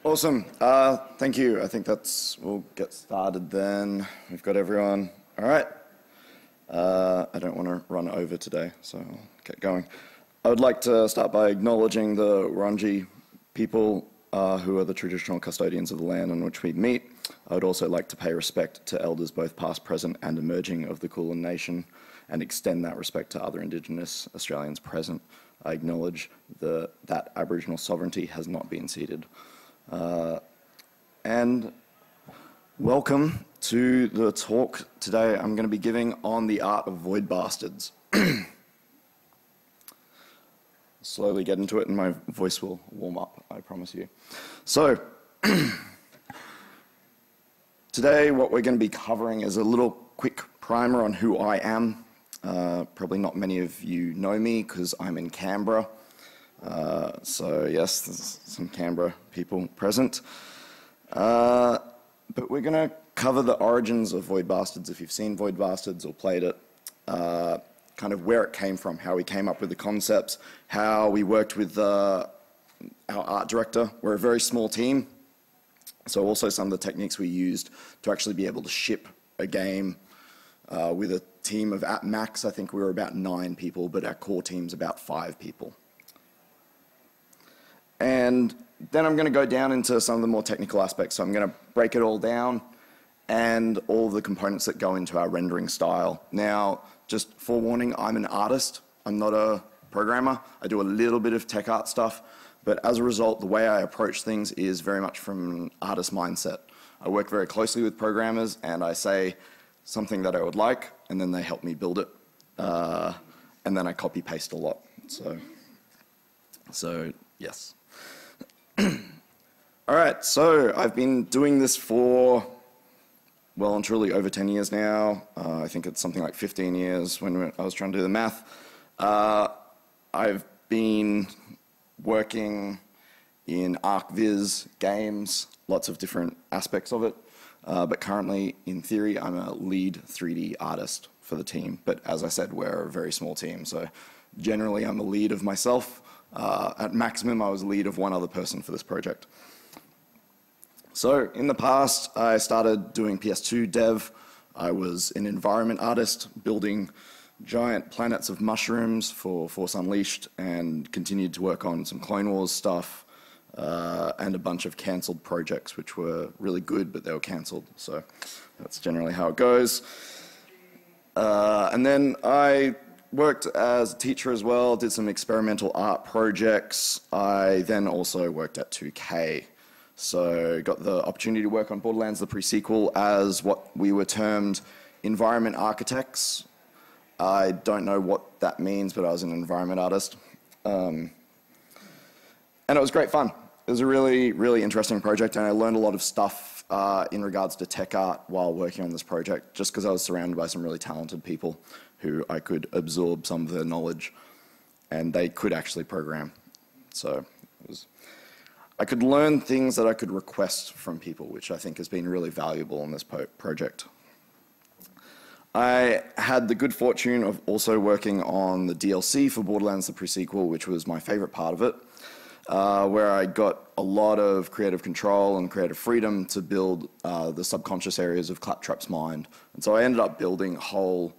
Awesome. Thank you. I think we'll get started then. We've got everyone. All right. I don't want to run over today, so I'll get going. I would like to start by acknowledging the Wurundjeri people who are the traditional custodians of the land on which we meet. I would also like to pay respect to elders both past, present and emerging of the Kulin Nation and extend that respect to other Indigenous Australians present. I acknowledge that Aboriginal sovereignty has not been ceded. And welcome to the talk today I'm going to be giving on the art of void bastards. Slowly get into it and my voice will warm up, I promise you. So, today what we're going to be covering is a little quick primer on who I am. Probably not many of you know me because I'm in Canberra. So yes, there's some Canberra people present. But we're going to cover the origins of Void Bastards, if you've seen Void Bastards or played it, kind of where it came from, how we came up with the concepts, how we worked with our art director. We're a very small team, so also some of the techniques we used to actually be able to ship a game with a team of, at max, I think we were about 9 people, but our core team's about 5 people. And then I'm going to go down into some of the more technical aspects. So I'm going to break it all down and all of the components that go into our rendering style. Now, just forewarning, I'm an artist. I'm not a programmer. I do a little bit of tech art stuff. But as a result, the way I approach things is very much from an artist mindset. I work very closely with programmers and I say something that I would like and then they help me build it. And then I copy paste a lot. So yes. All right, so I've been doing this for well and truly over 10 years now. I think it's something like 15 years when I was trying to do the math. I've been working in ArcViz games, lots of different aspects of it. But currently, in theory, I'm a lead 3D artist for the team. But as I said, we're a very small team. So generally, I'm a lead of myself. At maximum, I was lead of one other person for this project. So in the past, I started doing PS2 dev. I was an environment artist, building giant planets of mushrooms for Force Unleashed, and continued to work on some Clone Wars stuff, and a bunch of cancelled projects, which were really good, but they were cancelled. So that's generally how it goes. And then I worked as a teacher as well, did some experimental art projects. I then also worked at 2K. So got the opportunity to work on Borderlands, the pre-sequel, as what we were termed environment architects. I don't know what that means, but I was an environment artist. And it was great fun. It was a really, really interesting project, and I learned a lot of stuff in regards to tech art while working on this project, just because I was surrounded by some really talented people who I could absorb some of their knowledge, and they could actually program. So I could learn things that I could request from people, which I think has been really valuable in this project. I had the good fortune of also working on the DLC for Borderlands, the pre-sequel, which was my favorite part of it, where I got a lot of creative control and creative freedom to build the subconscious areas of Claptrap's mind. And so I ended up building whole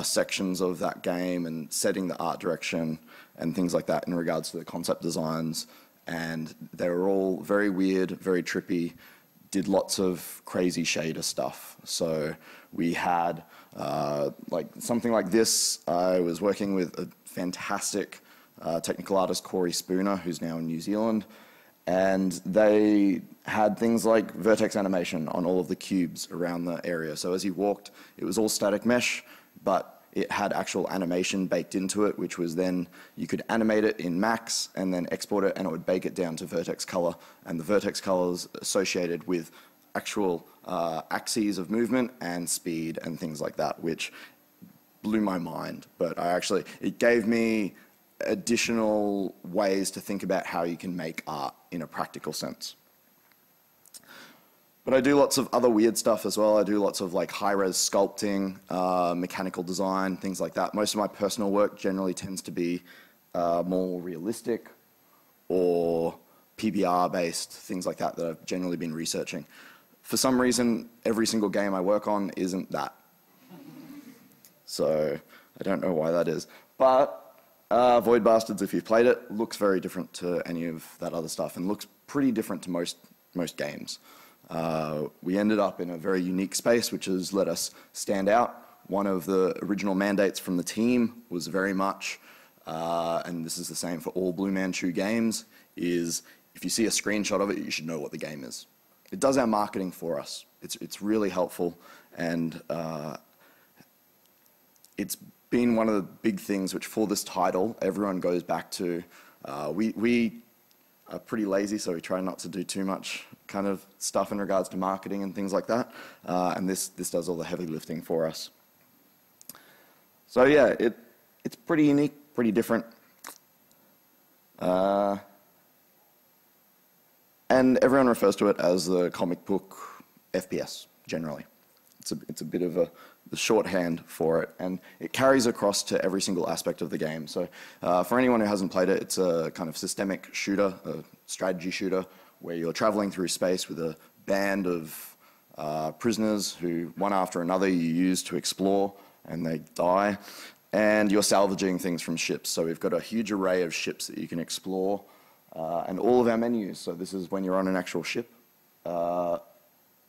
sections of that game and setting the art direction and things like that in regards to the concept designs. And they were all very weird, very trippy, did lots of crazy shader stuff. So we had like something like this. I was working with a fantastic technical artist, Corey Spooner, who's now in New Zealand. And they had things like vertex animation on all of the cubes around the area. So as you walked, it was all static mesh, but it had actual animation baked into it, which was then you could animate it in Max and then export it, and it would bake it down to vertex color. And the vertex colors associated with actual axes of movement and speed and things like that, which blew my mind. But it gave me additional ways to think about how you can make art in a practical sense. But I do lots of other weird stuff as well. I do lots of like high-res sculpting, mechanical design, things like that. Most of my personal work generally tends to be more realistic or PBR-based, things like that I've generally been researching. For some reason, every single game I work on isn't that. So I don't know why that is. But Void Bastards, if you've played it, looks very different to any of that other stuff and looks pretty different to most games. We ended up in a very unique space, which has let us stand out. One of the original mandates from the team was very much, and this is the same for all Blue Manchu games, is if you see a screenshot of it, you should know what the game is. It does our marketing for us. It's really helpful, and it's been one of the big things which for this title, everyone goes back to. We are pretty lazy, so we try not to do too much kind of stuff in regards to marketing and things like that, and this does all the heavy lifting for us. So yeah, it's pretty unique, pretty different. And everyone refers to it as the comic book FPS, generally. It's a bit of the shorthand for it, and it carries across to every single aspect of the game. So for anyone who hasn't played it, it's a kind of systemic shooter, a strategy shooter, where you're traveling through space with a band of prisoners who, one after another, you use to explore, and they die. And you're salvaging things from ships. So we've got a huge array of ships that you can explore, and all of our menus. So this is when you're on an actual ship.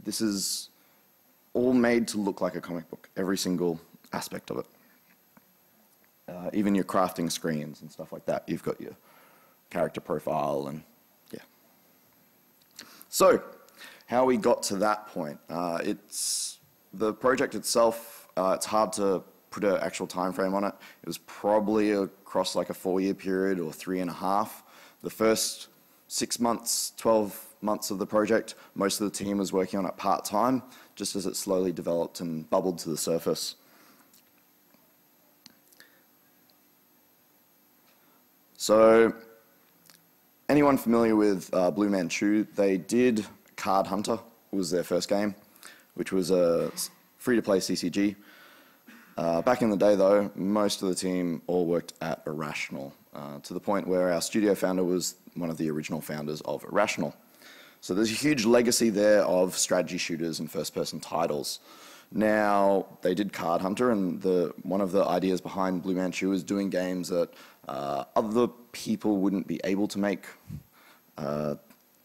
This is all made to look like a comic book, every single aspect of it. Even your crafting screens and stuff like that. You've got your character profile and yeah. So, how we got to that point. The project itself, it's hard to put an actual time frame on it. It was probably across like a 4-year period or 3.5. The first 6 months, 12 months of the project, most of the team was working on it part-time, just as it slowly developed and bubbled to the surface. So, anyone familiar with Blue Manchu, they did Card Hunter, was their first game, which was a free-to-play CCG. Back in the day, though, most of the team all worked at Irrational, to the point where our studio founder was one of the original founders of Irrational. So there's a huge legacy there of strategy shooters and first-person titles. Now, they did Card Hunter, and one of the ideas behind Blue Manchu is doing games that other people wouldn't be able to make,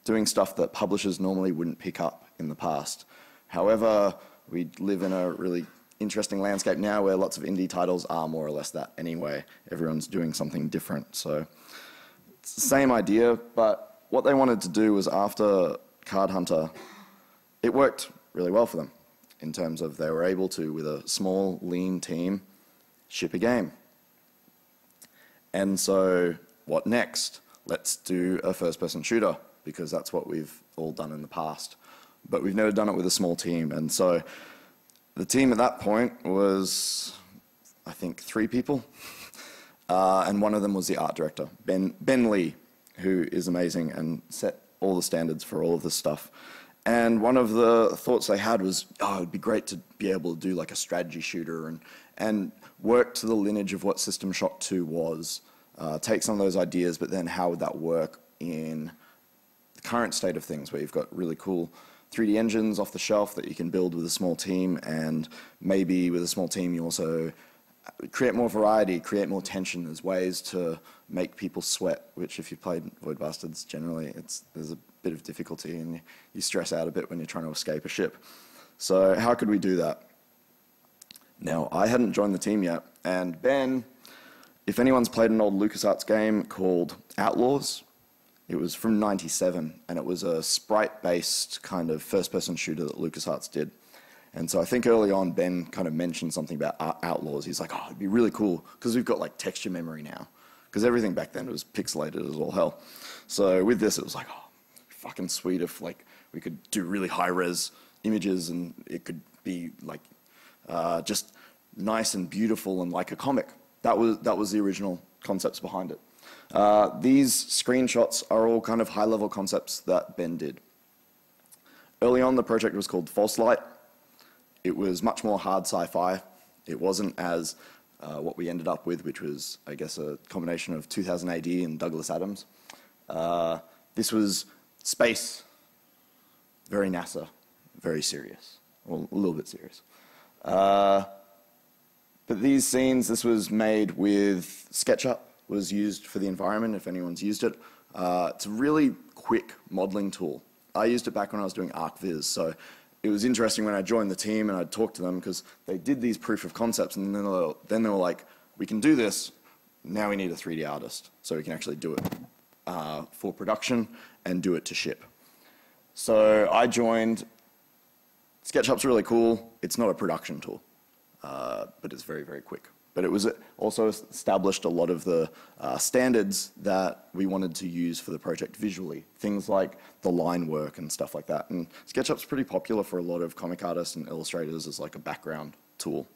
doing stuff that publishers normally wouldn't pick up in the past. However, we live in a really interesting landscape now where lots of indie titles are more or less that anyway. Everyone's doing something different. So it's the same idea, but what they wanted to do was after Card Hunter, it worked really well for them in terms of they were able to, with a small, lean team, ship a game. And so what next? Let's do a first-person shooter, because that's what we've all done in the past. But we've never done it with a small team, and so the team at that point was, I think, 3 people, and one of them was the art director, Ben Lee, who is amazing and set all the standards for all of this stuff. And one of the thoughts they had was, oh, it'd be great to be able to do like a strategy shooter and work to the lineage of what System Shock 2 was, take some of those ideas, but then how would that work in the current state of things where you've got really cool 3D engines off the shelf that you can build with a small team, and maybe with a small team you also create more variety, create more tension. There's ways to make people sweat, which if you've played Void Bastards, generally there's a bit of difficulty and you stress out a bit when you're trying to escape a ship. So how could we do that? Now, I hadn't joined the team yet, and Ben, if anyone's played an old LucasArts game called Outlaws, it was from '97, and it was a sprite-based kind of first-person shooter that LucasArts did. And so I think early on, Ben kind of mentioned something about Outlaws. He's like, oh, it'd be really cool, because we've got like texture memory now. Because everything back then was pixelated as all hell. So with this, it was like, oh, fucking sweet if like we could do really high-res images, and it could be like just nice and beautiful and like a comic. That was the original concepts behind it. These screenshots are all kind of high-level concepts that Ben did. Early on, the project was called False Light. It was much more hard sci-fi. It wasn't as what we ended up with, which was, I guess, a combination of 2000 AD and Douglas Adams. This was space, very NASA, very serious, or a little bit serious. But these scenes, this was made with SketchUp, was used for the environment, if anyone's used it. It's a really quick modeling tool. I used it back when I was doing ArcViz, so it was interesting when I joined the team and I'd talk to them because they did these proof of concepts and then they were like, we can do this, now we need a 3D artist so we can actually do it for production and do it to ship. So I joined. SketchUp's really cool. It's not a production tool, but it's very, very quick. But it was also established a lot of the standards that we wanted to use for the project visually. Things like the line work and stuff like that. And SketchUp's pretty popular for a lot of comic artists and illustrators as like a background tool.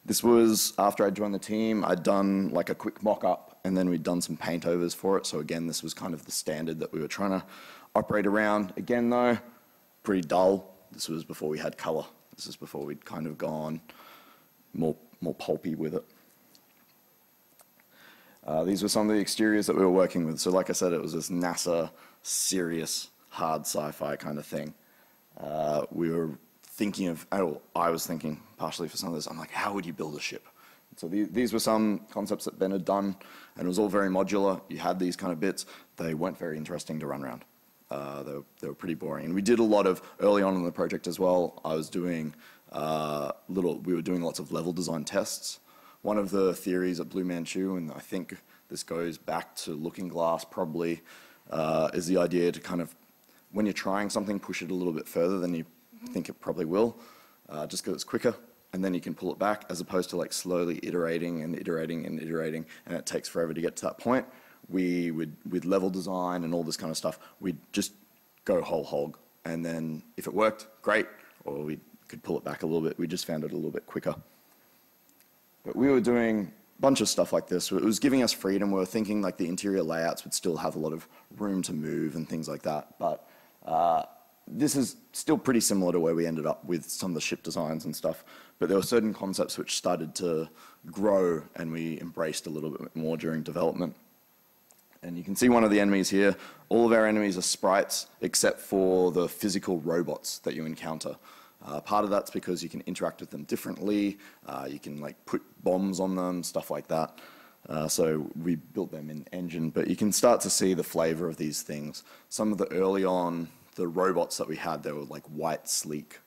This was after I joined the team. I'd done like a quick mock-up and then we'd done some paint overs for it. So again, this was kind of the standard that we were trying to operate around. Again though, pretty dull. This was before we had color. This is before we'd kind of gone more pulpy with it. These were some of the exteriors that we were working with. So like I said, it was this NASA serious hard sci-fi kind of thing. We were thinking of, I was thinking partially for some of this, I'm like, how would you build a ship? So these were some concepts that Ben had done, and it was all very modular. You had these kind of bits. They weren't very interesting to run around. They were pretty boring. And we did a lot of, early on in the project as well, I was doing we were doing lots of level design tests. One of the theories at Blue Manchu, and I think this goes back to Looking Glass probably, is the idea to kind of, when you're trying something, push it a little bit further than you think it probably will, just because it's quicker, and then you can pull it back, as opposed to like slowly iterating and iterating and iterating, and it takes forever to get to that point. With level design and all this kind of stuff, we'd just go whole hog, and then if it worked, great, or we could pull it back a little bit. We just found it a little bit quicker. But we were doing a bunch of stuff like this. It was giving us freedom. We were thinking like the interior layouts would still have a lot of room to move and things like that. But this is still pretty similar to where we ended up with some of the ship designs and stuff. But there were certain concepts which started to grow and we embraced a little bit more during development. And you can see one of the enemies here. All of our enemies are sprites except for the physical robots that you encounter. Part of that's because you can interact with them differently. You can like put bombs on them, stuff like that. So we built them in engine, but you can start to see the flavor of these things. Some of the early on, the robots that we had, they were like white, sleek,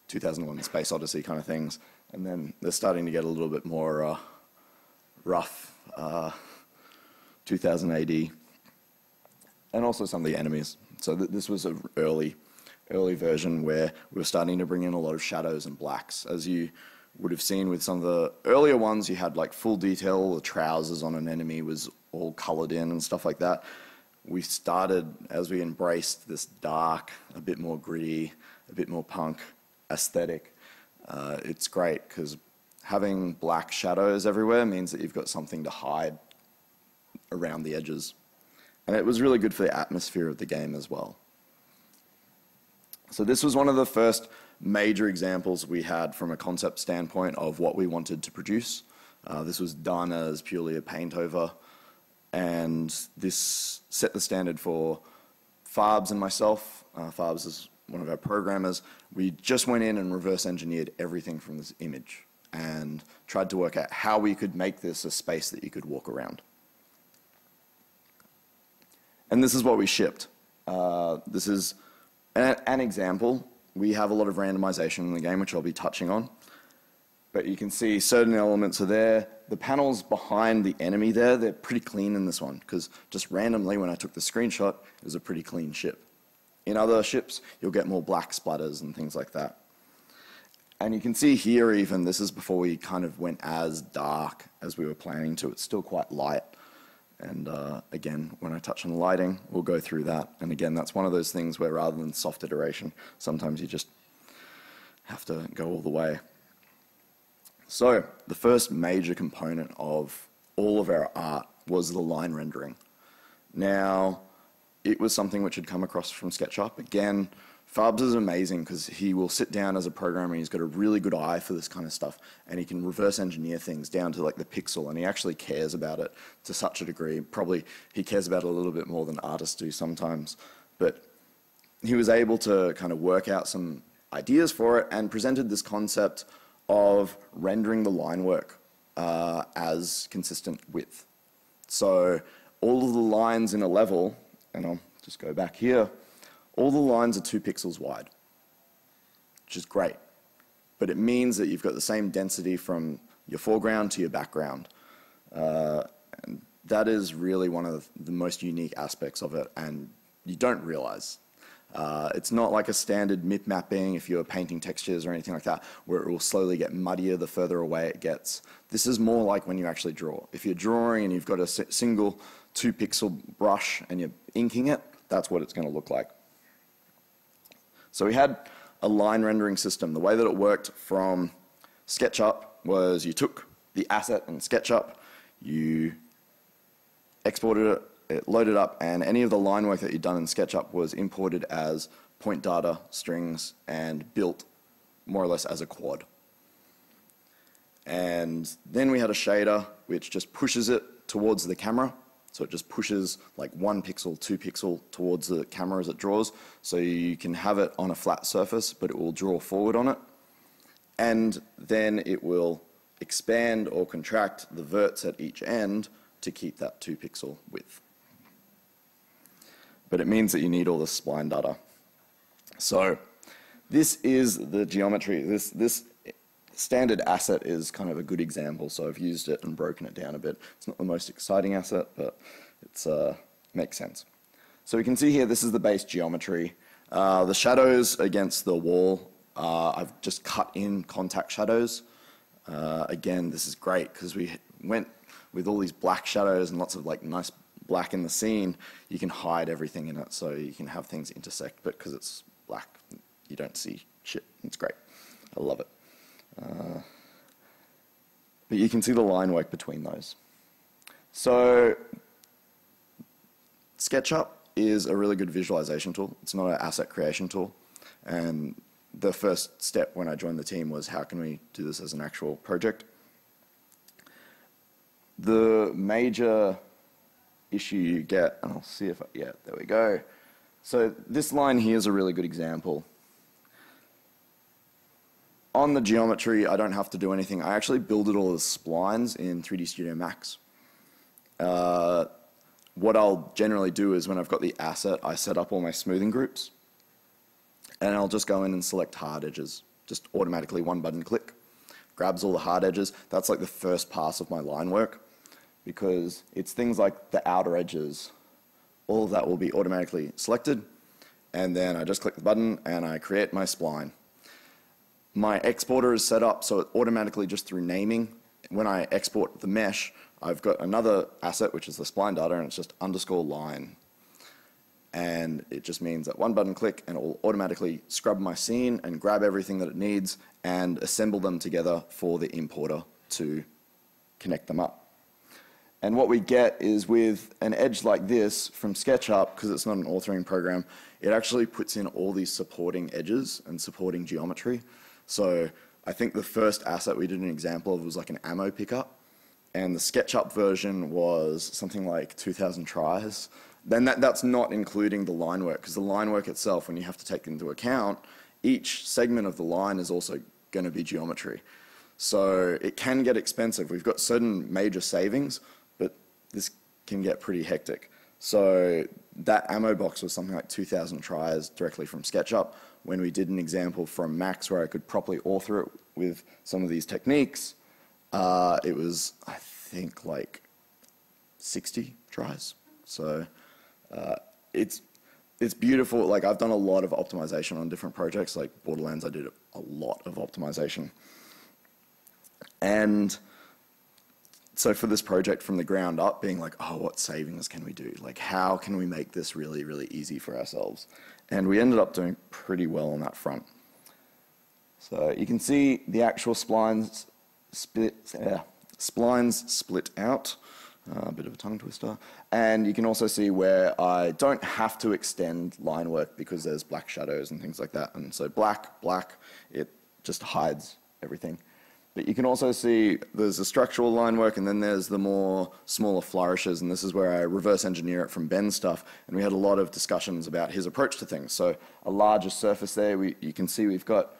2001 Space Odyssey kind of things. And then they're starting to get a little bit more rough, 2000 AD. And also some of the enemies. So this was an early version where we were starting to bring in a lot of shadows and blacks. As you would have seen with some of the earlier ones, you had like full detail, the trousers on an enemy was all colored in and stuff like that. We started, as we embraced this dark, a bit more gritty, a bit more punk aesthetic. It's great because having black shadows everywhere means that you've got something to hide around the edges. And it was really good for the atmosphere of the game as well. So this was one of the first major examples we had from a concept standpoint of what we wanted to produce. This was done as purely a paint over, and this set the standard for Farbs and myself. Farbs is one of our programmers. We just went in and reverse engineered everything from this image and tried to work out how we could make this a space that you could walk around. And this is what we shipped. This is an example. We have a lot of randomization in the game, which I'll be touching on. But you can see certain elements are there. The panels behind the enemy there, they're pretty clean in this one, because just randomly when I took the screenshot, it was a pretty clean ship. In other ships, you'll get more black splatters and things like that. And you can see here even, this is before we kind of went as dark as we were planning to. It's still quite light. And again, when I touch on the lighting, we'll go through that. And again, that's one of those things where rather than soft iteration, sometimes you just have to go all the way. So the first major component of all of our art was the line rendering. Now, it was something which had come across from SketchUp. Again, Farbs is amazing because he will sit down as a programmer and he's got a really good eye for this kind of stuff, and he can reverse engineer things down to like the pixel, and he actually cares about it to such a degree. Probably he cares about it a little bit more than artists do sometimes, but he was able to kind of work out some ideas for it and presented this concept of rendering the line work as consistent width. So all of the lines in a level, and I'll just go back here, all the lines are 2 pixels wide, which is great. But it means that you've got the same density from your foreground to your background. And that is really one of the most unique aspects of it, and you don't realize. It's not like a standard MIP mapping if you're painting textures or anything like that, where it will slowly get muddier the further away it gets. This is more like when you actually draw. If you're drawing and you've got a single 2 pixel brush and you're inking it, that's what it's going to look like. So we had a line rendering system. The way that it worked from SketchUp was you took the asset in SketchUp, you exported it, it loaded up, and any of the line work that you'd done in SketchUp was imported as point data strings and built more or less as a quad. And then we had a shader which just pushes it towards the camera. So it just pushes like 1 pixel, 2 pixel towards the camera as it draws. So you can have it on a flat surface, but it will draw forward on it. And then it will expand or contract the verts at each end to keep that 2 pixel width. But it means that you need all the spline data. So this is the geometry. This standard asset is kind of a good example, so I've used it and broken it down a bit. It's not the most exciting asset, but it makes sense. So we can see here, this is the base geometry. The shadows against the wall, I've just cut in contact shadows. Again, this is great because we went with all these black shadows and lots of like nice black in the scene. You can hide everything in it, so you can have things intersect, but because it's black, you don't see shit. It's great. I love it. But you can see the line work between those. So SketchUp is a really good visualization tool. It's not an asset creation tool. And the first step when I joined the team was, how can we do this as an actual project? The major issue you get, and I'll see if yeah, there we go. So this line here is a really good example. On the geometry, I don't have to do anything. I actually build it all as splines in 3D Studio Max. What I'll generally do is when I've got the asset, I set up all my smoothing groups, and I'll just go in and select hard edges. Just automatically 1 button click, grabs all the hard edges. That's like the first pass of my line work, because it's things like the outer edges. All of that will be automatically selected, and then I just click the button and I create my spline. My exporter is set up so it automatically, just through naming, when I export the mesh, I've got another asset which is the spline data, and it's just _line. And it just means that 1 button click and it will automatically scrub my scene and grab everything that it needs and assemble them together for the importer to connect them up. And what we get is, with an edge like this from SketchUp, because it's not an authoring program, it actually puts in all these supporting edges and supporting geometry. So I think the first asset we did an example of was like an ammo pickup, and the SketchUp version was something like 2,000 tries. Then that's not including the line work, because the line work itself, when you have to take into account, each segment of the line is also going to be geometry. So it can get expensive. We've got certain major savings, but this can get pretty hectic. So that ammo box was something like 2,000 tries directly from SketchUp. When we did an example from Max where I could properly author it with some of these techniques, it was, I think, like 60 tries. So it's beautiful. Like, I've done a lot of optimization on different projects. Like Borderlands, I did a lot of optimization. And so for this project, from the ground up, being like, oh, what savings can we do? Like, how can we make this really, really easy for ourselves? And we ended up doing pretty well on that front. So you can see the actual splines split out. A bit of a tongue twister. And you can also see where I don't have to extend line work because there's black shadows and things like that. And so black, it just hides everything. But you can also see there's the structural line work, and then there's the more smaller flourishes, and this is where I reverse engineer it from Ben's stuff. And we had a lot of discussions about his approach to things. So a larger surface there, you can see we've got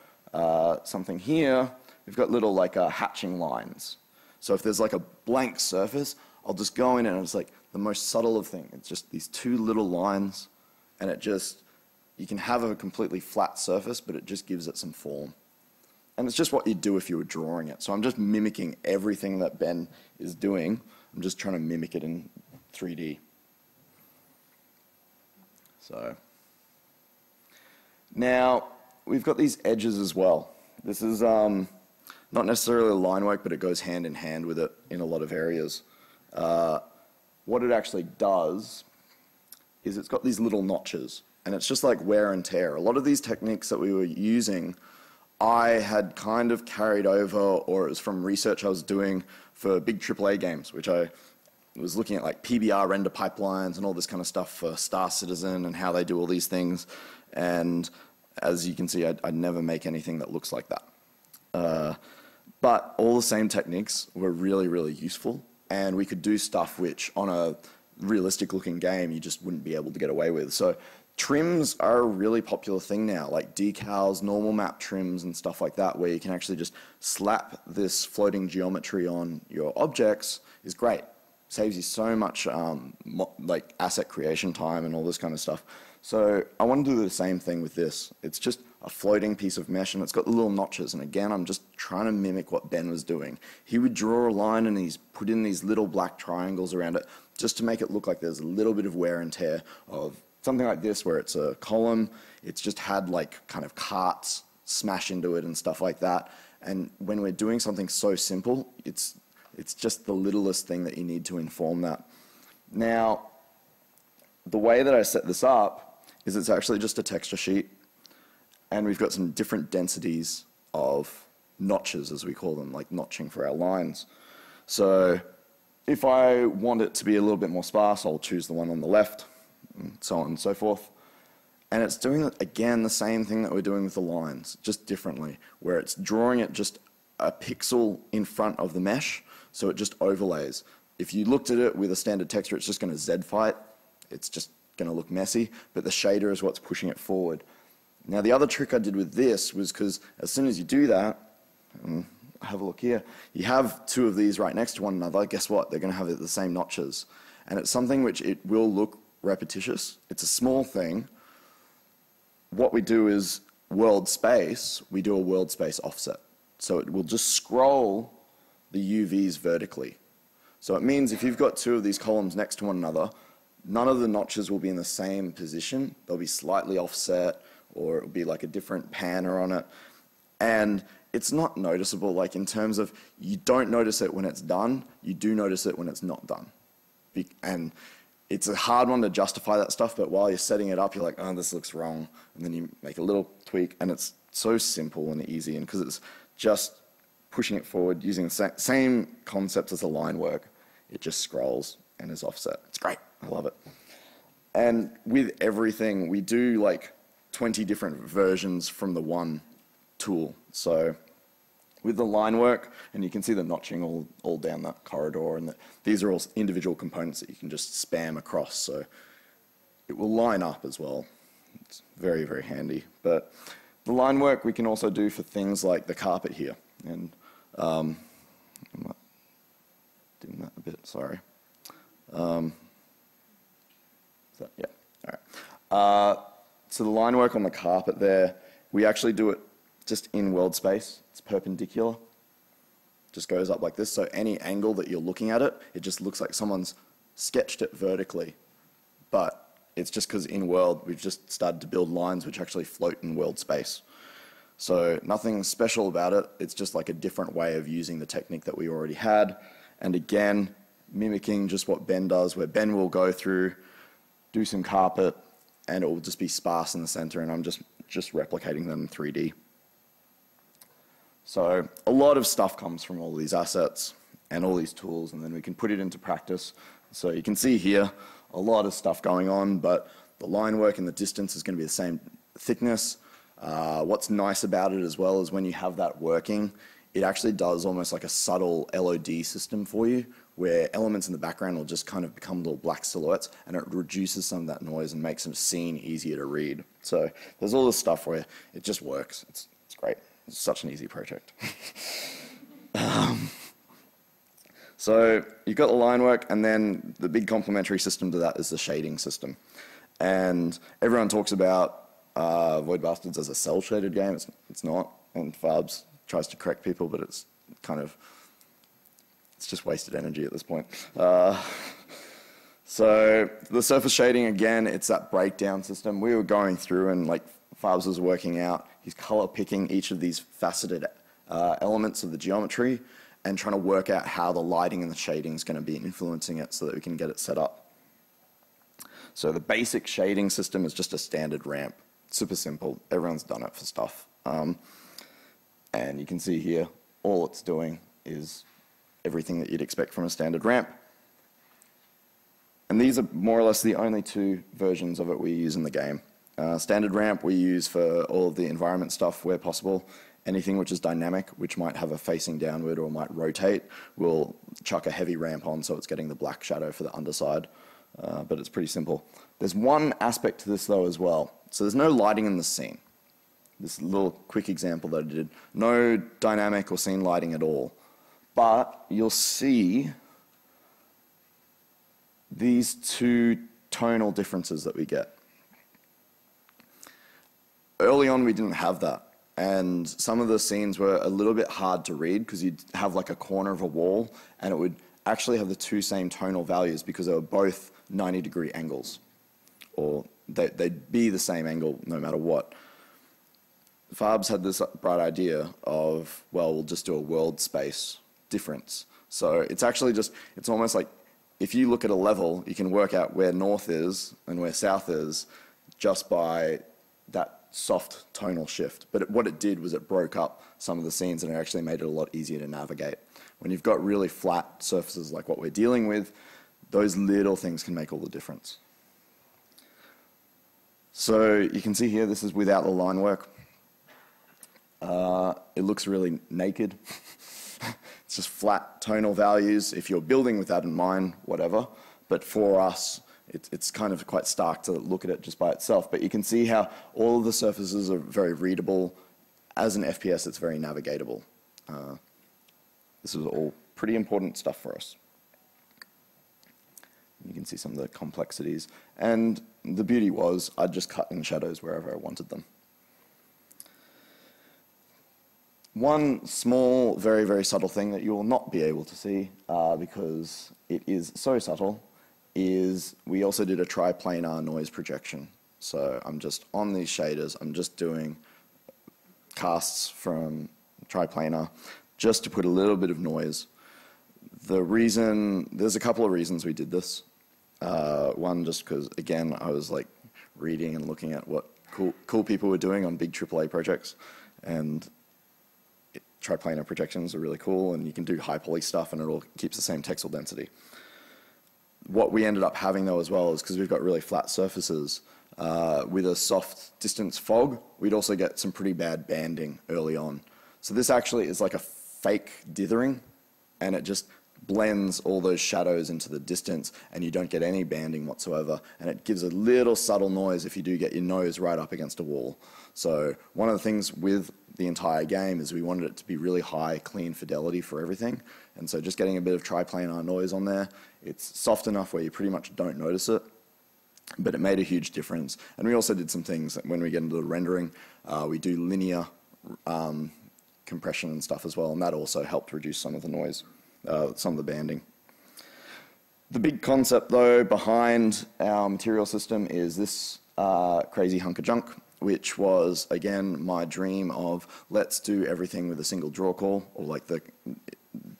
something here. We've got little like hatching lines. So if there's like a blank surface, I'll just go in and it's like the most subtle of things. It's just these two little lines, and it just, you can have a completely flat surface, but it just gives it some form. And it's just what you'd do if you were drawing it. So I'm just mimicking everything that Ben is doing. I'm just trying to mimic it in 3D. So now we've got these edges as well. This is not necessarily line work, but it goes hand in hand with it in a lot of areas. What it actually does is it's got these little notches, and it's just like wear and tear. A lot of these techniques that we were using, I had kind of carried over, or it was from research I was doing for big AAA games, which I was looking at like PBR render pipelines and all this kind of stuff for Star Citizen and how they do all these things. And as you can see, I'd never make anything that looks like that. But all the same techniques were really, really useful, and we could do stuff which on a realistic looking game you just wouldn't be able to get away with. So trims are a really popular thing now, like decals, normal map trims and stuff like that, where you can actually just slap this floating geometry on your objects is great. Saves you so much like asset creation time and all this kind of stuff. So I want to do the same thing with this. It's just a floating piece of mesh, and it's got the little notches. And again, I'm just trying to mimic what Ben was doing. He would draw a line and he's put in these little black triangles around it just to make it look like there's a little bit of wear and tear of something like this, where it's a column. It's just had like kind of carts smash into it and stuff like that. And when we're doing something so simple, it's just the littlest thing that you need to inform that. Now, the way that I set this up is it's actually just a texture sheet, and we've got some different densities of notches, as we call them, like notching for our lines. So if I want it to be a little bit more sparse, I'll choose the one on the left, and so on and so forth. And it's doing, again, the same thing that we're doing with the lines, just differently, where it's drawing it just a pixel in front of the mesh, so it just overlays. If you looked at it with a standard texture, it's just going to Z-fight. It's just going to look messy, but the shader is what's pushing it forward. Now, the other trick I did with this was because as soon as you do that, have a look here, you have two of these right next to one another. Guess what? They're going to have the same notches. And it's something which it will look repetitious. It's a small thing. What we do is world space, we do a world space offset. So it will just scroll the UVs vertically. So it means if you've got two of these columns next to one another, none of the notches will be in the same position. They'll be slightly offset, or it'll be like a different panner on it. And it's not noticeable, like in terms of you don't notice it when it's done, you do notice it when it's not done. And it's a hard one to justify that stuff, but while you're setting it up, you're like, oh, this looks wrong. And then you make a little tweak, and it's so simple and easy, and because it's just pushing it forward using the same concept as the line work, it just scrolls and is offset. It's great. I love it. And with everything, we do like 20 different versions from the one tool. So with the line work, and you can see the notching all down that corridor, and these are all individual components that you can just spam across, so it will line up as well. It's very, very handy. But the line work we can also do for things like the carpet here. And I'm doing that a bit, sorry. Yeah, all right. So the line work on the carpet there, we actually do it just in world space. It's perpendicular. Just goes up like this. So any angle that you're looking at it, it just looks like someone's sketched it vertically. But it's just because in world, we've just started to build lines which actually float in world space. So nothing special about it. It's just like a different way of using the technique that we already had. And again, mimicking just what Ben does, where Ben will go through, do some carpet, and it will just be sparse in the center, and I'm just replicating them in 3D. So a lot of stuff comes from all these assets, and all these tools, and then we can put it into practice. So you can see here a lot of stuff going on, but the line work and the distance is going to be the same thickness. What's nice about it as well is when you have that working, it actually does almost like a subtle LOD system for you, where elements in the background will just kind of become little black silhouettes, and it reduces some of that noise and makes the scene easier to read. So there's all this stuff where it just works. It's great. It's such an easy project. So you've got the line work, and then the big complementary system to that is the shading system. And everyone talks about Void Bastards as a cel-shaded game. It's not, and Farbs tries to correct people, but it's just wasted energy at this point. So the surface shading, again, it's that breakdown system. We were going through and like Farbs was working out, he's color picking each of these faceted elements of the geometry and trying to work out how the lighting and the shading is going to be influencing it so that we can get it set up. So the basic shading system is just a standard ramp. Super simple. Everyone's done it for stuff. And you can see here, all it's doing is everything that you'd expect from a standard ramp. And these are more or less the only two versions of it we use in the game. Standard ramp we use for all of the environment stuff where possible. Anything which is dynamic, which might have a facing downward or might rotate, we'll chuck a heavy ramp on so it's getting the black shadow for the underside. But it's pretty simple. There's one aspect to this though as well. So there's no lighting in the scene. This little quick example that I did. No dynamic or scene lighting at all. But you'll see these two tonal differences that we get. Early on we didn't have that. And some of the scenes were a little bit hard to read because you'd have like a corner of a wall and it would actually have the two same tonal values because they were both 90-degree angles. Or they'd be the same angle no matter what. Farbs had this bright idea of, well, we'll just do a world space difference. So it's actually just, it's almost like if you look at a level, you can work out where north is and where south is just by that soft tonal shift. But what it did was it broke up some of the scenes and it actually made it a lot easier to navigate. When you've got really flat surfaces like what we're dealing with, those little things can make all the difference. So you can see here, this is without the line work. It looks really naked. It's just flat tonal values. If you're building with that in mind, whatever. But for us, it's kind of quite stark to look at it just by itself. But you can see how all of the surfaces are very readable. As an FPS, it's very navigatable. This is all pretty important stuff for us. You can see some of the complexities. And the beauty was, I'd just cut in shadows wherever I wanted them. One small, very, very subtle thing that you will not be able to see, because it is so subtle, is we also did a triplanar noise projection. So I'm just on these shaders, I'm just doing casts from triplanar just to put a little bit of noise. There's a couple of reasons we did this. One, just because, again, I was like reading and looking at what cool people were doing on big AAA projects, and triplanar projections are really cool, and you can do high poly stuff and it all keeps the same texel density. What we ended up having though as well is because we've got really flat surfaces, with a soft distance fog, we'd also get some pretty bad banding early on. So this actually is like a fake dithering, and it just blends all those shadows into the distance and you don't get any banding whatsoever, and it gives a little subtle noise if you do get your nose right up against a wall. So one of the things with the entire game is we wanted it to be really high, clean fidelity for everything, and so just getting a bit of triplanar noise on there, it's soft enough where you pretty much don't notice it, but it made a huge difference. And we also did some things that when we get into the rendering, we do linear compression and stuff as well, and that also helped reduce some of the noise, some of the banding. The big concept though behind our material system is this crazy hunk of junk, which was, again, my dream of let's do everything with a single draw call, or like the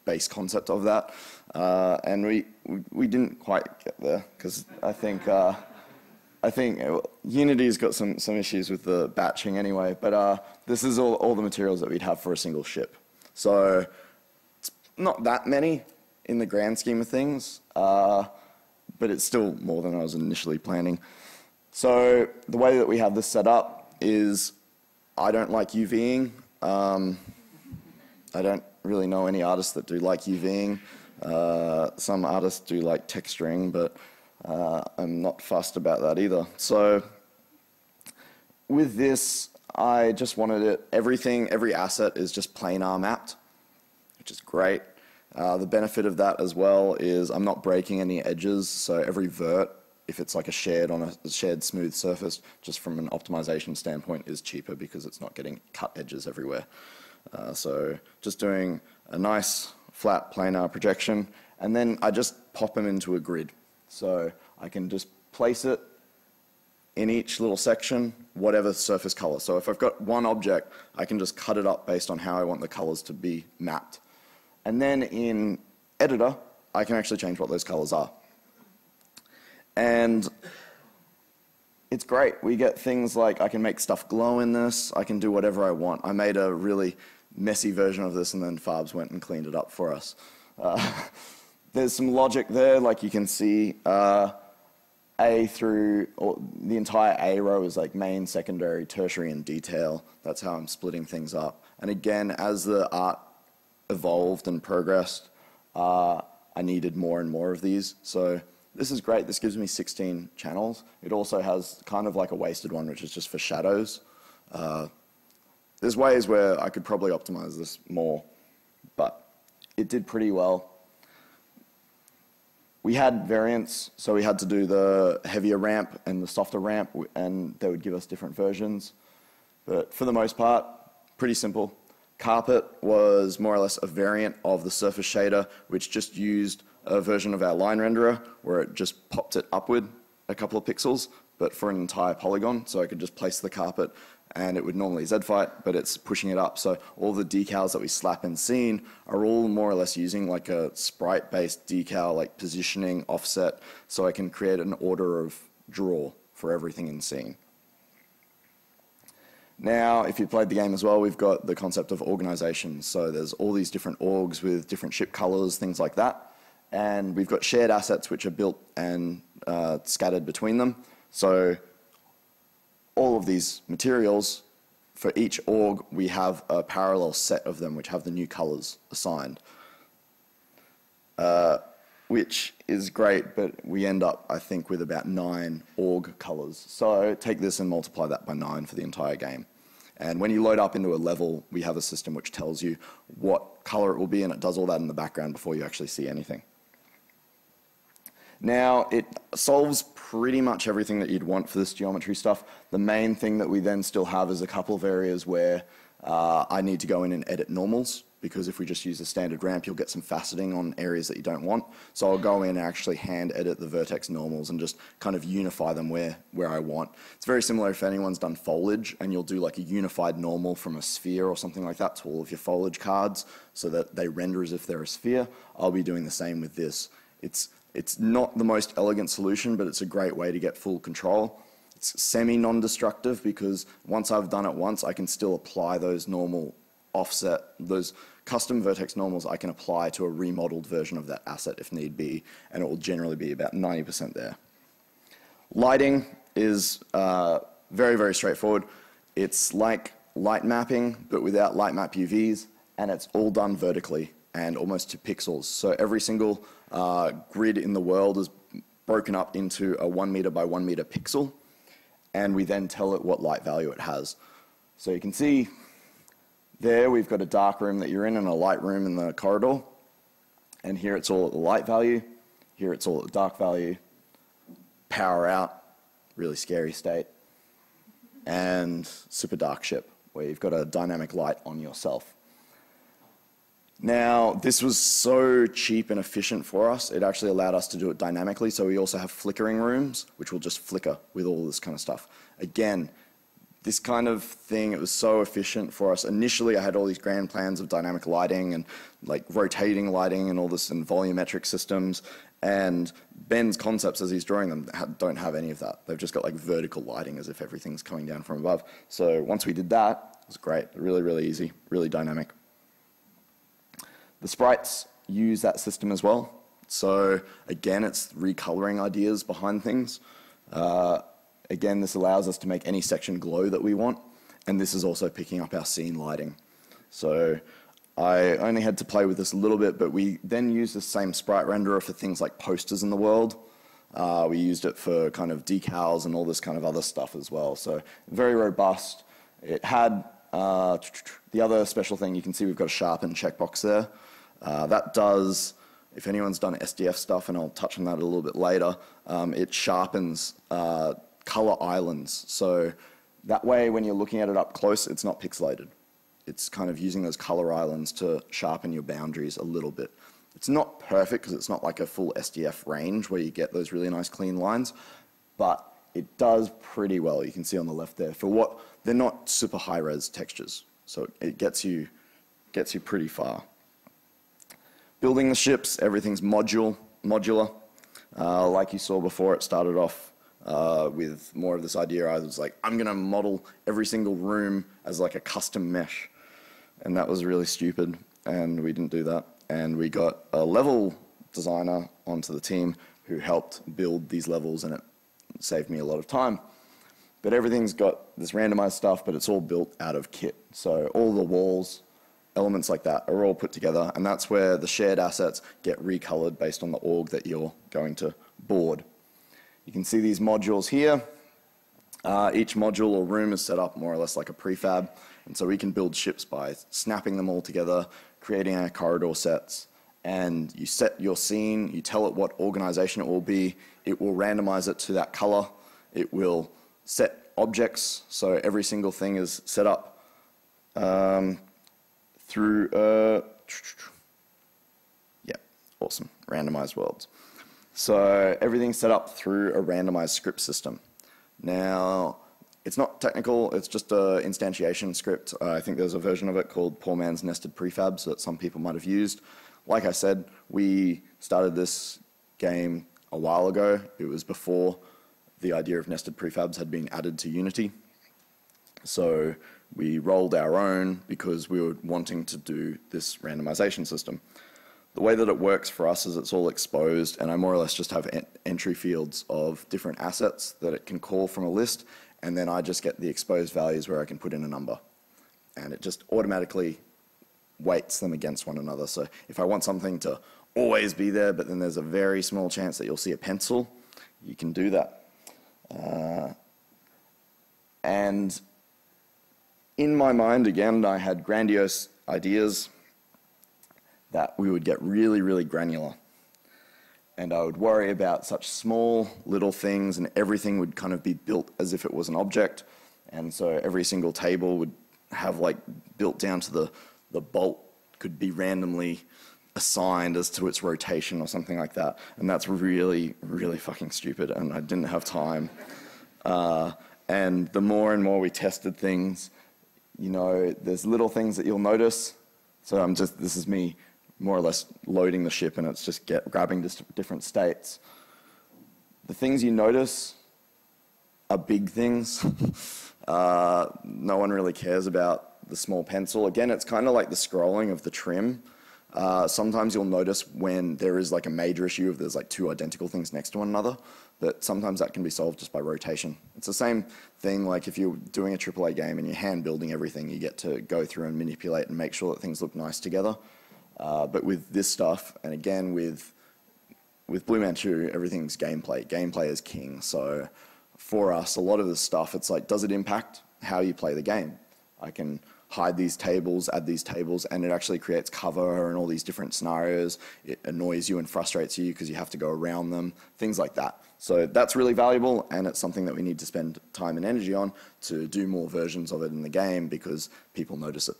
base concept of that. And we didn't quite get there, because I think Unity's got some issues with the batching anyway, but this is all the materials that we'd have for a single ship. So it's not that many, in the grand scheme of things, but it's still more than I was initially planning. So the way that we have this set up is I don't like UVing. I don't really know any artists that do like UVing. Some artists do like texturing, but I'm not fussed about that either. So with this, I just wanted it, every asset is just planar mapped, which is great. The benefit of that as well is I'm not breaking any edges, so every vert, if it's like a shared on a shared smooth surface, just from an optimization standpoint, is cheaper because it's not getting cut edges everywhere. So just doing a nice flat planar projection, and then I just pop them into a grid. So I can just place it in each little section, whatever surface color. So if I've got one object, I can just cut it up based on how I want the colors to be mapped. And then in Editor, I can actually change what those colors are. And it's great. We get things like I can make stuff glow in this. I can do whatever I want. I made a really messy version of this, and then Farbs went and cleaned it up for us. There's some logic there, like you can see. A through, or the entire A row is like main, secondary, tertiary, and detail. That's how I'm splitting things up. And again, as the art evolved and progressed, I needed more and more of these. So this is great. This gives me 16 channels. It also has kind of like a wasted one, which is just for shadows. There's ways where I could probably optimize this more, but it did pretty well. We had variants, so we had to do the heavier ramp and the softer ramp, and they would give us different versions. But for the most part, pretty simple. Carpet was more or less a variant of the surface shader, which just used a version of our line renderer where it just popped it upward a couple of pixels, but for an entire polygon. So I could just place the carpet and it would normally Z-fight, but it's pushing it up. So all the decals that we slap in scene are all more or less using like a sprite-based decal, like positioning, offset, so I can create an order of draw for everything in scene. Now, if you played the game as well, we've got the concept of organization. So there's all these different orgs with different ship colors, things like that. And we've got shared assets which are built and scattered between them. So all of these materials, for each org, we have a parallel set of them which have the new colors assigned, which is great, but we end up, I think, with about 9 org colors. So take this and multiply that by 9 for the entire game. And when you load up into a level, we have a system which tells you what color it will be, and it does all that in the background before you actually see anything. Now, it solves pretty much everything that you'd want for this geometry stuff. The main thing that we then still have is a couple of areas where I need to go in and edit normals, because if we just use a standard ramp, you'll get some faceting on areas that you don't want. So I'll go in and actually hand edit the vertex normals and just kind of unify them where I want. It's very similar if anyone's done foliage, and you'll do like a unified normal from a sphere or something like that to all of your foliage cards so that they render as if they're a sphere. I'll be doing the same with this. It's not the most elegant solution, but it's a great way to get full control. It's semi-non-destructive because once I've done it once, I can still apply those normal offset, those custom vertex normals I can apply to a remodeled version of that asset if need be, and it will generally be about 90% there. Lighting is very, very straightforward. It's like light mapping, but without light map UVs, and it's all done vertically and almost to pixels. So every single grid in the world is broken up into a 1 meter by 1 meter pixel, and we then tell it what light value it has. So you can see there we've got a dark room that you're in and a light room in the corridor, and here it's all at the light value, here it's all at the dark value, power out, really scary state, and super dark ship, where you've got a dynamic light on yourself. Now, this was so cheap and efficient for us, it actually allowed us to do it dynamically, so we also have flickering rooms, which will just flicker with all this kind of stuff. Again, this kind of thing, it was so efficient for us. Initially, I had all these grand plans of dynamic lighting and like rotating lighting and all this and volumetric systems, and Ben's concepts as he's drawing them don't have any of that. They've just got like vertical lighting as if everything's coming down from above. So once we did that, it was great, really, really easy, really dynamic. The sprites use that system as well. So again, it's recoloring ideas behind things. Again, this allows us to make any section glow that we want, and this is also picking up our scene lighting. So I only had to play with this a little bit, but we then used the same sprite renderer for things like posters in the world. We used it for kind of decals and all this kind of other stuff as well. So very robust. It had the other special thing, you can see we've got a sharpen checkbox there. That does, if anyone's done SDF stuff, and I'll touch on that a little bit later, it sharpens color islands. So that way when you're looking at it up close, it's not pixelated. It's kind of using those color islands to sharpen your boundaries a little bit. It's not perfect because it's not like a full SDF range where you get those really nice clean lines, but it does pretty well. You can see on the left there. For what, they're not super high res textures, so it gets you pretty far. Building the ships, everything's modular. Like you saw before, it started off with more of this idea. I was like, I'm going to model every single room as like a custom mesh. And that was really stupid, and we didn't do that. And we got a level designer onto the team who helped build these levels, and it saved me a lot of time. But everything's got this randomized stuff, but it's all built out of kit. So all the walls, elements like that are all put together, and that's where the shared assets get recolored based on the org that you're going to board. You can see these modules here. Each module or room is set up more or less like a prefab, and so we can build ships by snapping them all together, creating our corridor sets, and you set your scene, you tell it what organization it will be, it will randomize it to that color, it will set objects, so every single thing is set up through, awesome, randomized worlds. So everything's set up through a randomized script system. Now, it's not technical, it's just an instantiation script. I think there's a version of it called Poor Man's Nested Prefabs that some people might have used. Like I said, we started this game a while ago. It was before the idea of nested prefabs had been added to Unity. So we rolled our own because we were wanting to do this randomization system. The way that it works for us is it's all exposed, and I more or less just have entry fields of different assets that it can call from a list, and then I just get the exposed values where I can put in a number. And it just automatically weights them against one another. So if I want something to always be there, but then there's a very small chance that you'll see a pencil, you can do that. And in my mind, again, I had grandiose ideas that we would get really, really granular. And I would worry about such small little things, and everything would kind of be built as if it was an object. And so every single table would have like built down to the bolt could be randomly assigned as to its rotation or something like that. And that's really, really fucking stupid, and I didn't have time. And the more and more we tested things, you know, there's little things that you'll notice. So this is me more or less loading the ship, and it's just grabbing different states. The things you notice are big things. No one really cares about the small pencil. Again, it's kind of like the scrolling of the trim. Sometimes you'll notice when there is like a major issue if there's like two identical things next to one another, but sometimes that can be solved just by rotation. It's the same thing like if you're doing a AAA game and you're hand building everything, you get to go through and manipulate and make sure that things look nice together. But with this stuff, and again with Blue Manchu, everything's gameplay. Gameplay is king. So for us, a lot of this stuff, it's like, does it impact how you play the game? I can hide these tables, add these tables, and it actually creates cover and all these different scenarios. It annoys you and frustrates you because you have to go around them, things like that. So that's really valuable, and it's something that we need to spend time and energy on to do more versions of it in the game because people notice it.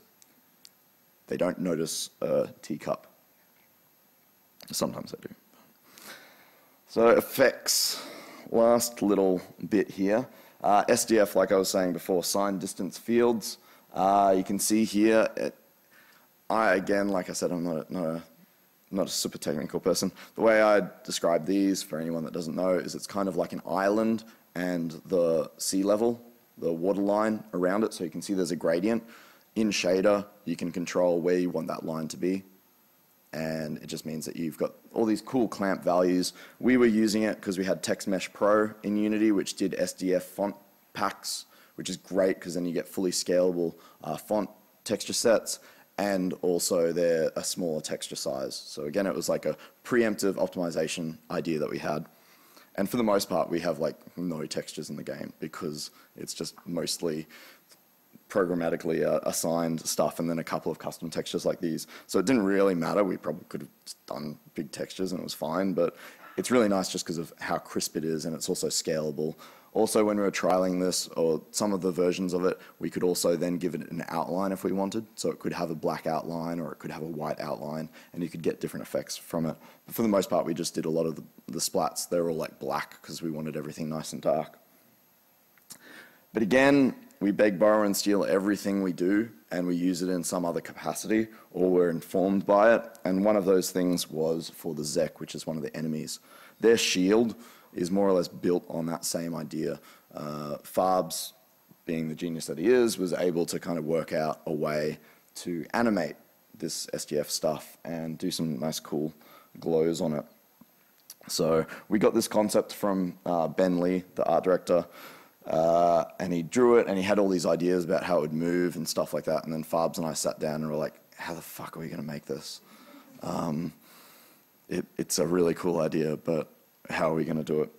They don't notice a teacup. Sometimes they do. So effects, last little bit here. SDF, like I was saying before, signed distance fields. You can see here, again, like I said, I'm not a super technical person. The way I describe these, for anyone that doesn't know, is it's kind of like an island and the sea level, the water line around it, so you can see there's a gradient. In shader, you can control where you want that line to be. and it just means that you've got all these cool clamp values. We were using it because we had Text Mesh Pro in Unity, which did SDF font packs, which is great because then you get fully scalable font texture sets, and also they're a smaller texture size. So again, it was like a preemptive optimization idea that we had. And for the most part, we have like no textures in the game because it's just mostly programmatically assigned stuff and then a couple of custom textures like these. So it didn't really matter. We probably could have done big textures and it was fine, but it's really nice just because of how crisp it is, and it's also scalable. Also, when we were trialing this, or some of the versions of it, we could also then give it an outline if we wanted. So it could have a black outline or it could have a white outline, and you could get different effects from it. But for the most part, we just did a lot of the splats. They were all like black because we wanted everything nice and dark. But again, we beg, borrow, and steal everything we do, and we use it in some other capacity, or we're informed by it. And one of those things was for the Zek, which is one of the enemies. Their shield is more or less built on that same idea. Farbs, being the genius that he is, was able to kind of work out a way to animate this SDF stuff and do some nice cool glows on it. So we got this concept from Ben Lee, the art director, and he drew it, and he had all these ideas about how it would move and stuff like that. And then Farbs and I sat down and were like, how the fuck are we going to make this? It's a really cool idea, but how are we going to do it?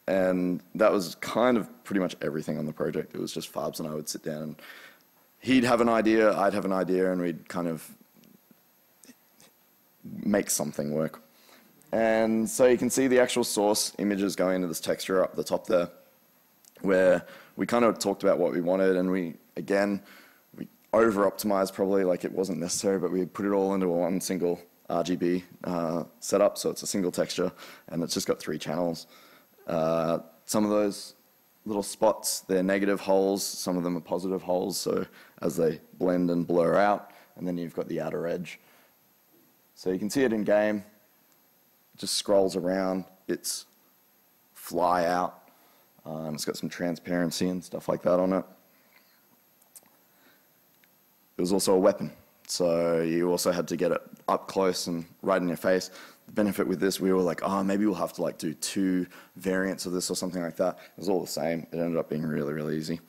And that was kind of pretty much everything on the project. It was just Farbs and I would sit down, and he'd have an idea, I'd have an idea, and we'd kind of make something work. And so you can see the actual source images going into this texture up the top there, where we kind of talked about what we wanted, and we over-optimized probably, like it wasn't necessary, but we put it all into one single RGB setup, so it's a single texture, and it's just got 3 channels. Some of those little spots, they're negative holes, some of them are positive holes, so as they blend and blur out, and then you've got the outer edge. So you can see it in game, it just scrolls around, it's fly out, and it's got some transparency and stuff like that on it. It was also a weapon, so you also had to get it up close and right in your face. The benefit with this, we were like, oh, maybe we'll have to like do 2 variants of this or something like that. It was all the same. It ended up being really, really easy.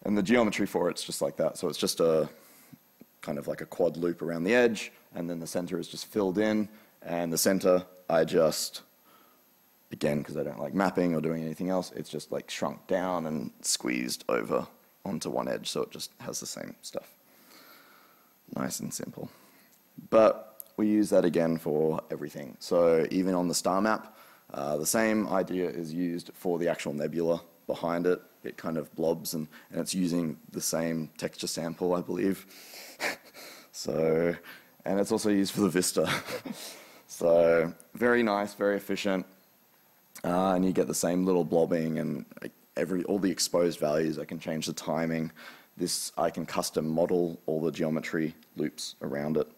And the geometry for it's just like that. So it's just a kind of like a quad loop around the edge, and then the center is just filled in, and the center I just, again, because I don't like mapping or doing anything else, it's just like shrunk down and squeezed over onto one edge, so it just has the same stuff. Nice and simple. But we use that again for everything. So even on the star map, the same idea is used for the actual nebula behind it. It kind of blobs, and it's using the same texture sample, I believe. So, and it's also used for the vista. So very nice, very efficient, and you get the same little blobbing and all the exposed values. I can change the timing. This, I can custom model all the geometry loops around it.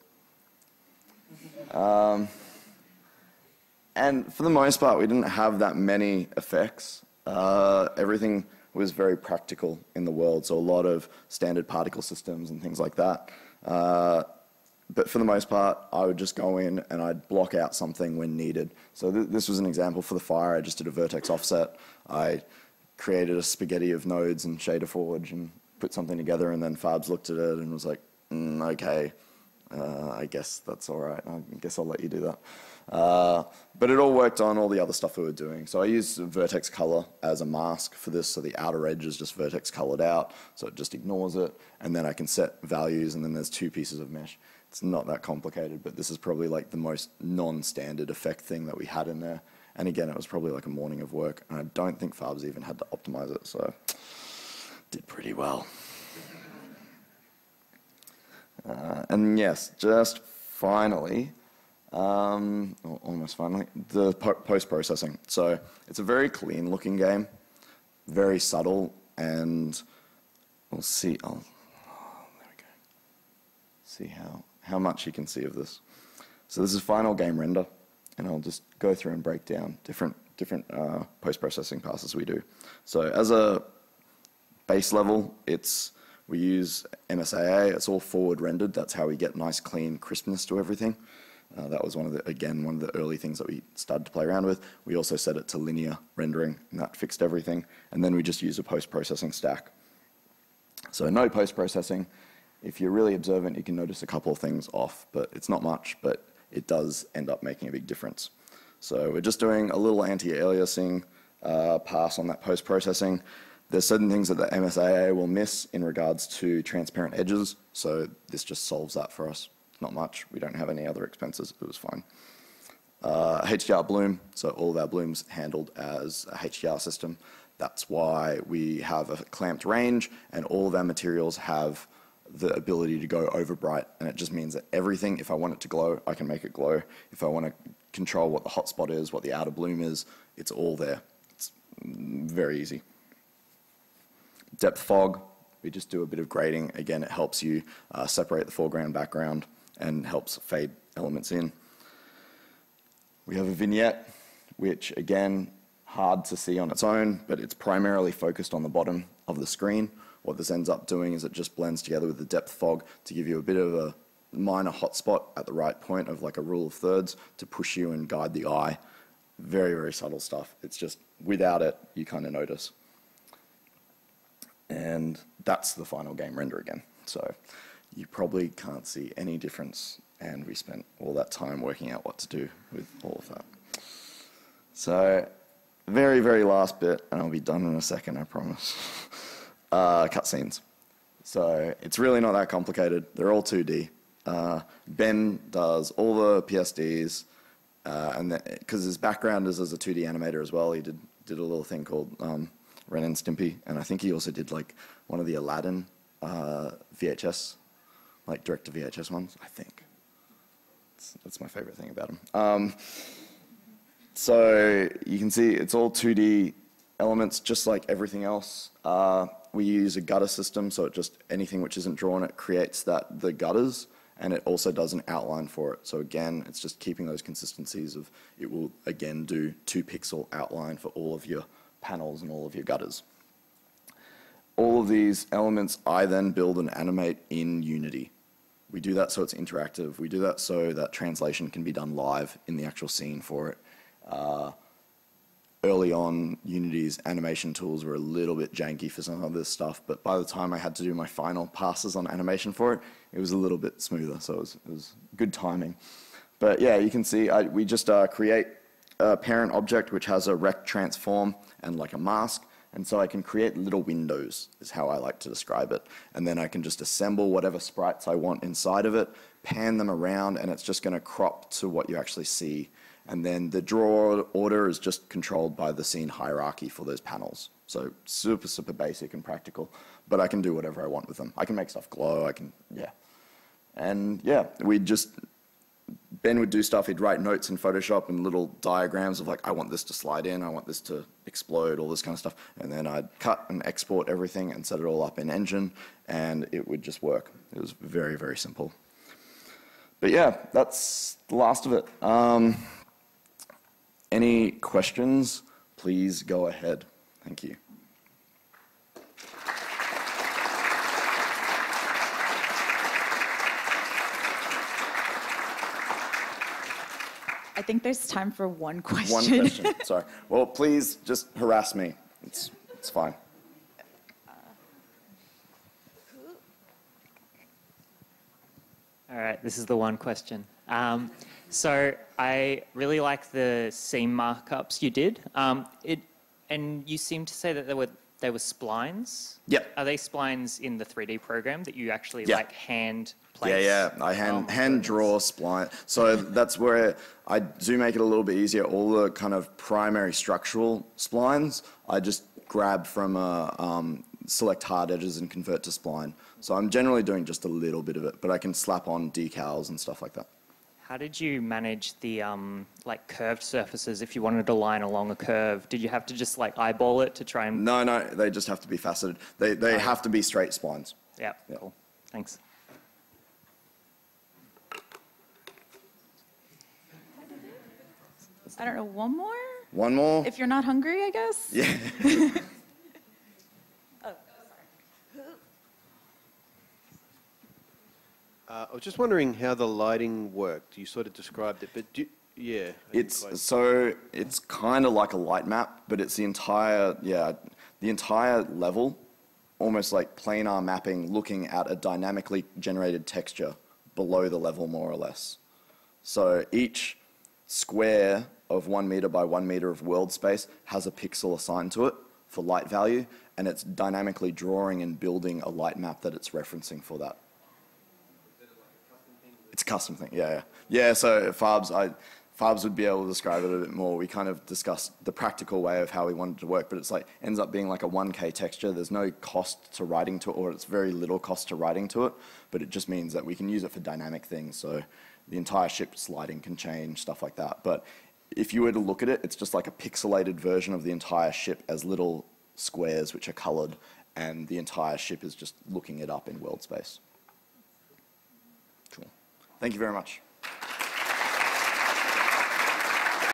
And for the most part, we didn't have that many effects. Everything was very practical in the world, so a lot of standard particle systems and things like that. But for the most part, I would just go in and I'd block out something when needed. So this was an example for the fire. I just did a vertex offset. I created a spaghetti of nodes and shader forge and put something together, and then Farbs looked at it and was like, okay, I guess that's all right. I guess I'll let you do that. But it all worked on all the other stuff we were doing. So I used vertex color as a mask for this, so the outer edge is just vertex colored out, so it just ignores it, and then I can set values, and then there's 2 pieces of mesh. It's not that complicated, but this is probably like the most non-standard effect thing that we had in there. And again, it was probably like a morning of work, and I don't think Farbs even had to optimize it, so did pretty well. And yes, just finally, or almost finally, the post-processing. So it's a very clean-looking game, very subtle, and we'll see. Oh, there we go. See how much you can see of this. So this is final game render, and I'll just go through and break down different post-processing passes we do. So as a base level, it's We use MSAA. It's all forward rendered. That's how we get nice, clean crispness to everything. That was one of the early things that we started to play around with. We also set it to linear rendering, and that fixed everything. And then we just use a post-processing stack. So no post-processing. If you're really observant, you can notice a couple of things off, but it's not much, but it does end up making a big difference. So we're just doing a little anti-aliasing pass on that post-processing. There's certain things that the MSAA will miss in regards to transparent edges, so this just solves that for us. Not much. We don't have any other expenses. It was fine. HDR bloom, so all of our blooms handled as a HDR system. That's why we have a clamped range, and all of our materials have the ability to go over bright, and it just means that everything, if I want it to glow, I can make it glow. If I want to control what the hotspot is, what the outer bloom is, it's all there. It's very easy. Depth fog, we just do a bit of grading. Again, it helps you separate the foreground, background, and helps fade elements in. We have a vignette, which again, hard to see on its own, but it's primarily focused on the bottom of the screen. What this ends up doing is it just blends together with the depth fog to give you a bit of a minor hotspot at the right point of like a rule of thirds to push you and guide the eye. Very, very subtle stuff. It's just, without it, you kind of notice. And that's the final game render again. So you probably can't see any difference, and we spent all that time working out what to do with all of that. So very, very last bit, and I'll be done in a second, I promise. Cutscenes. So it's really not that complicated. They're all 2D. Ben does all the PSDs, and because his background is as a 2D animator as well, he did a little thing called Ren and Stimpy, and I think he also did like one of the Aladdin VHS, like direct to VHS ones, I think. That's my favorite thing about him. So you can see it's all 2D elements, just like everything else. We use a gutter system, so it just, anything which isn't drawn, it creates the gutters, and it also does an outline for it. So again, it's just keeping those consistencies of, it will again do 2-pixel outline for all of your panels and all of your gutters. All of these elements I then build and animate in Unity. We do that so it's interactive. We do that so that translation can be done live in the actual scene for it. Early on, Unity's animation tools were a little bit janky for some of this stuff, but by the time I had to do my final passes on animation for it, it was a little bit smoother, so it was good timing. But yeah, you can see we just create a parent object which has a rect transform and like a mask, and so I can create little windows, is how I like to describe it. And then I can just assemble whatever sprites I want inside of it, pan them around, and it's just going to crop to what you actually see. And then the draw order is just controlled by the scene hierarchy for those panels. So super, super basic and practical, but I can do whatever I want with them. I can make stuff glow, yeah. And yeah, Ben would do stuff, he'd write notes in Photoshop and little diagrams of like, I want this to slide in, I want this to explode, all this kind of stuff. And then I'd cut and export everything and set it all up in Engine, and it would just work. It was very, very simple. But yeah, that's the last of it. Any questions? Please go ahead. Thank you. I think there's time for one question. One question, sorry. Well, please just harass me. It's fine. All right, this is the one question. So I really like the seam markups you did. And you seem to say that they were splines. Yep. Are they splines in the 3D program that you actually Yeah. like hand place? Yeah. I hand draw spline. So that's where I do make it a little bit easier. All the kind of primary structural splines, I just grab from select hard edges and convert to spline. So I'm generally doing just a little bit of it, but I can slap on decals and stuff like that. How did you manage the like curved surfaces if you wanted to line along a curve? Did you have to just like eyeball it to try and... No, they just have to be faceted. They have to be straight splines. Yeah, cool. Thanks. I don't know, one more? One more? If you're not hungry, I guess? Yeah. Oh, sorry. I was just wondering how the lighting worked. You sort of described it, but yeah. It's kind of like a light map, but it's the entire level, almost like planar mapping, looking at a dynamically generated texture below the level, more or less. So each square of 1 meter by 1 meter of world space has a pixel assigned to it for light value, and it's dynamically drawing and building a light map that it's referencing for that. It's a custom thing, yeah. Yeah, so Farbs would be able to describe it a bit more. We kind of discussed the practical way of how we wanted to work, but it's like, ends up being like a 1K texture. There's no cost to writing to it, or it's very little cost to writing to it, but it just means that we can use it for dynamic things. So the entire ship's lighting can change, stuff like that. But if you were to look at it, it's just like a pixelated version of the entire ship as little squares which are colored, and the entire ship is just looking it up in world space. Cool. Thank you very much.